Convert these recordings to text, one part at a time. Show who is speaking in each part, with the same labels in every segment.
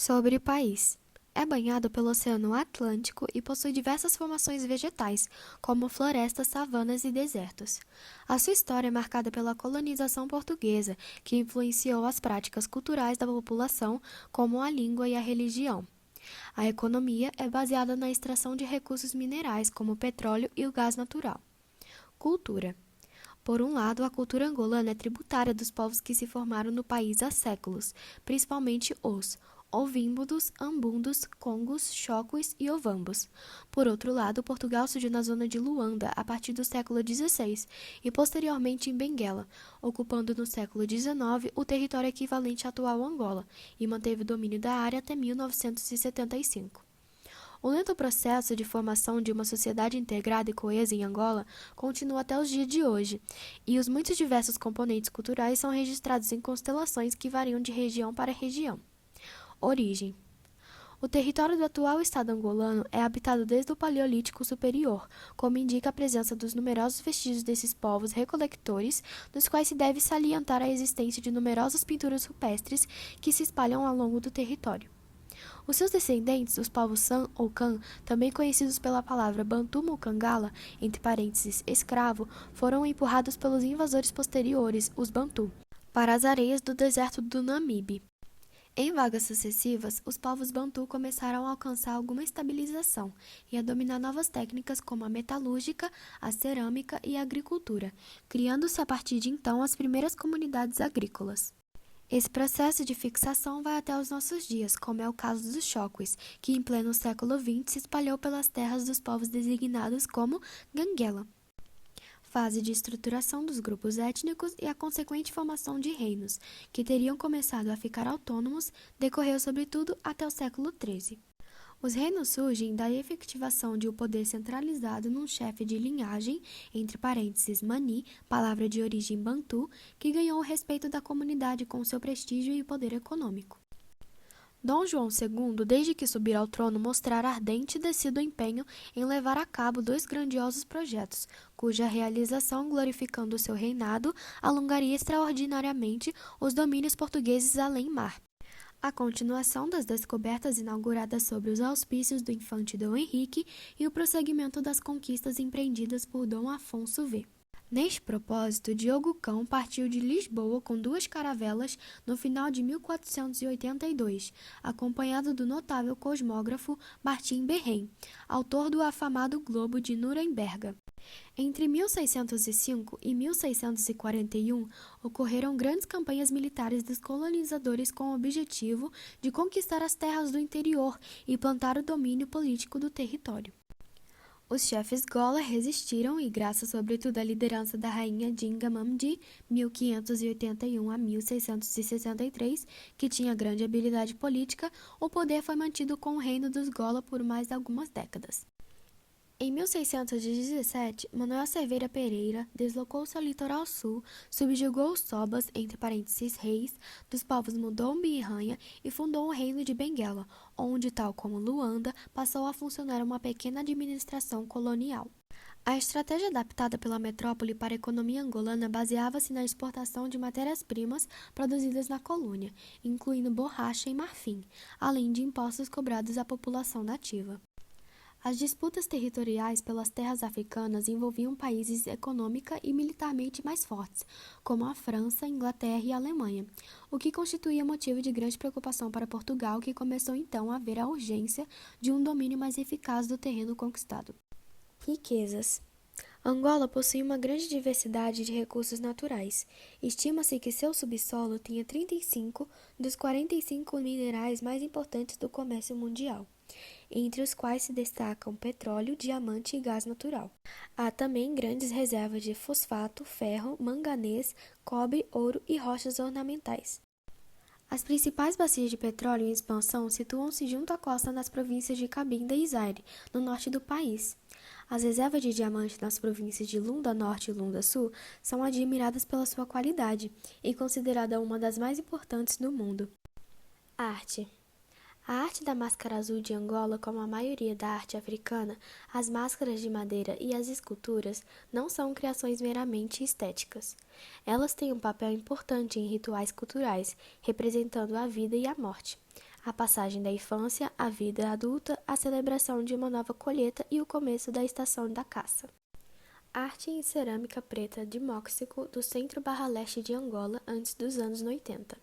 Speaker 1: Sobre o país. É banhado pelo Oceano Atlântico e possui diversas formações vegetais, como florestas, savanas e desertos. A sua história é marcada pela colonização portuguesa, que influenciou as práticas culturais da população, como a língua e a religião. A economia é baseada na extração de recursos minerais, como o petróleo e o gás natural. Cultura. Por um lado, a cultura angolana é tributária dos povos que se formaram no país há séculos, principalmente os ovímbodos, ambundos, congos, chocos e ovambos. Por outro lado, Portugal surgiu na zona de Luanda a partir do século XVI e posteriormente em Benguela, ocupando no século XIX o território equivalente à atual Angola e manteve o domínio da área até 1975. O lento processo de formação de uma sociedade integrada e coesa em Angola continua até os dias de hoje, e os muitos diversos componentes culturais são registrados em constelações que variam de região para região. Origem. O território do atual estado angolano é habitado desde o Paleolítico Superior, como indica a presença dos numerosos vestígios desses povos recolectores, nos quais se deve salientar a existência de numerosas pinturas rupestres que se espalham ao longo do território. Os seus descendentes, os povos San ou Kan, também conhecidos pela palavra Bantu Mukangala, entre parênteses, escravo, foram empurrados pelos invasores posteriores, os Bantu, para as areias do deserto do Namibe. Em vagas sucessivas, os povos Bantu começaram a alcançar alguma estabilização e a dominar novas técnicas como a metalúrgica, a cerâmica e a agricultura, criando-se a partir de então as primeiras comunidades agrícolas. Esse processo de fixação vai até os nossos dias, como é o caso dos Chocos, que em pleno século XX se espalhou pelas terras dos povos designados como Ganguela. Fase de estruturação dos grupos étnicos e a consequente formação de reinos, que teriam começado a ficar autônomos, decorreu sobretudo até o século XIII. Os reinos surgem da efetivação de um poder centralizado num chefe de linhagem, entre parênteses Mani, palavra de origem bantu, que ganhou o respeito da comunidade com seu prestígio e poder econômico. Dom João II, desde que subir ao trono, mostrara ardente e decidido empenho em levar a cabo dois grandiosos projetos, cuja realização, glorificando o seu reinado, alongaria extraordinariamente os domínios portugueses além-mar. A continuação das descobertas inauguradas sob os auspícios do infante Dom Henrique e o prosseguimento das conquistas empreendidas por Dom Afonso V. Neste propósito, Diogo Cão partiu de Lisboa com duas caravelas no final de 1482, acompanhado do notável cosmógrafo Martim Berren, autor do afamado Globo de Nuremberg. Entre 1605 e 1641, ocorreram grandes campanhas militares dos colonizadores com o objetivo de conquistar as terras do interior e plantar o domínio político do território. Os chefes Gola resistiram e, graças sobretudo à liderança da rainha Dinga Mamdi, 1581 a 1663, que tinha grande habilidade política, o poder foi mantido com o reino dos Gola por mais algumas décadas. Em 1617, Manuel Cerveira Pereira deslocou-se ao litoral sul, subjugou os sobas, entre parênteses reis, dos povos Mundombe e Ranha e fundou o reino de Benguela, onde, tal como Luanda, passou a funcionar uma pequena administração colonial. A estratégia adaptada pela metrópole para a economia angolana baseava-se na exportação de matérias-primas produzidas na colônia, incluindo borracha e marfim, além de impostos cobrados à população nativa. As disputas territoriais pelas terras africanas envolviam países econômica e militarmente mais fortes, como a França, Inglaterra e a Alemanha, o que constituía motivo de grande preocupação para Portugal, que começou então a ver a urgência de um domínio mais eficaz do terreno conquistado. Riquezas. Angola possui uma grande diversidade de recursos naturais. Estima-se que seu subsolo tenha 35 dos 45 minerais mais importantes do comércio mundial, entre os quais se destacam petróleo, diamante e gás natural. Há também grandes reservas de fosfato, ferro, manganês, cobre, ouro e rochas ornamentais. As principais bacias de petróleo em expansão situam-se junto à costa nas províncias de Cabinda e Zaire, no norte do país. As reservas de diamante nas províncias de Lunda Norte e Lunda Sul são admiradas pela sua qualidade e considerada uma das mais importantes do mundo. Arte. A arte da máscara azul de Angola, como a maioria da arte africana, as máscaras de madeira e as esculturas não são criações meramente estéticas. Elas têm um papel importante em rituais culturais, representando a vida e a morte. a passagem da infância à vida adulta, a celebração de uma nova colheita e o começo da estação da caça. Arte em cerâmica preta de Móxico, do centro-leste de Angola, antes dos anos 80.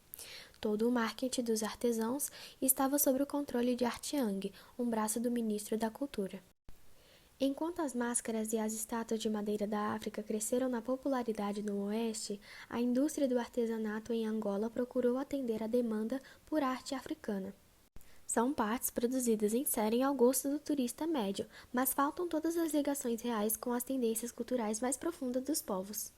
Speaker 1: Todo o marketing dos artesãos estava sob o controle de Artiang, um braço do ministro da Cultura. Enquanto as máscaras e as estátuas de madeira da África cresceram na popularidade no Oeste, a indústria do artesanato em Angola procurou atender a demanda por arte africana. São partes produzidas em série ao gosto do turista médio, mas faltam todas as ligações reais com as tendências culturais mais profundas dos povos.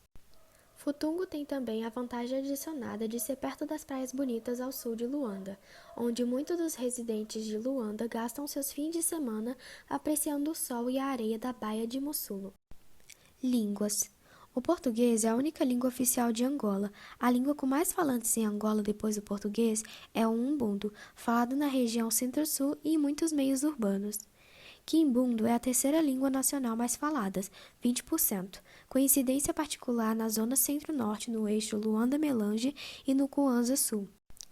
Speaker 1: Futungo tem também a vantagem adicionada de ser perto das praias bonitas ao sul de Luanda, onde muitos dos residentes de Luanda gastam seus fins de semana apreciando o sol e a areia da Baía de Mussulo. Línguas. O português é a única língua oficial de Angola. A língua com mais falantes em Angola depois do português é o Umbundo, falado na região centro-sul e em muitos meios urbanos. Quimbundo é a terceira língua nacional mais falada, 20%, coincidência particular na zona centro-norte no eixo Luanda-Melange e no Kwanza Sul.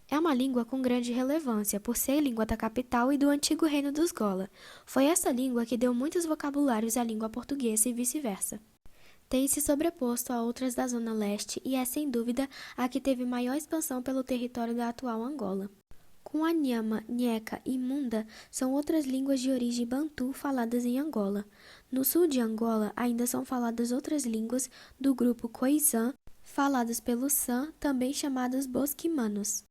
Speaker 1: É uma língua com grande relevância, por ser língua da capital e do antigo reino dos Gola. Foi essa língua que deu muitos vocabulários à língua portuguesa e vice-versa. Tem se sobreposto a outras da Zona Leste e é, sem dúvida, a que teve maior expansão pelo território da atual Angola. Kuanyama, Nheca e Munda são outras línguas de origem bantu faladas em Angola. No sul de Angola ainda são faladas outras línguas do grupo Khoisan, faladas pelos San, também chamados bosquimanos.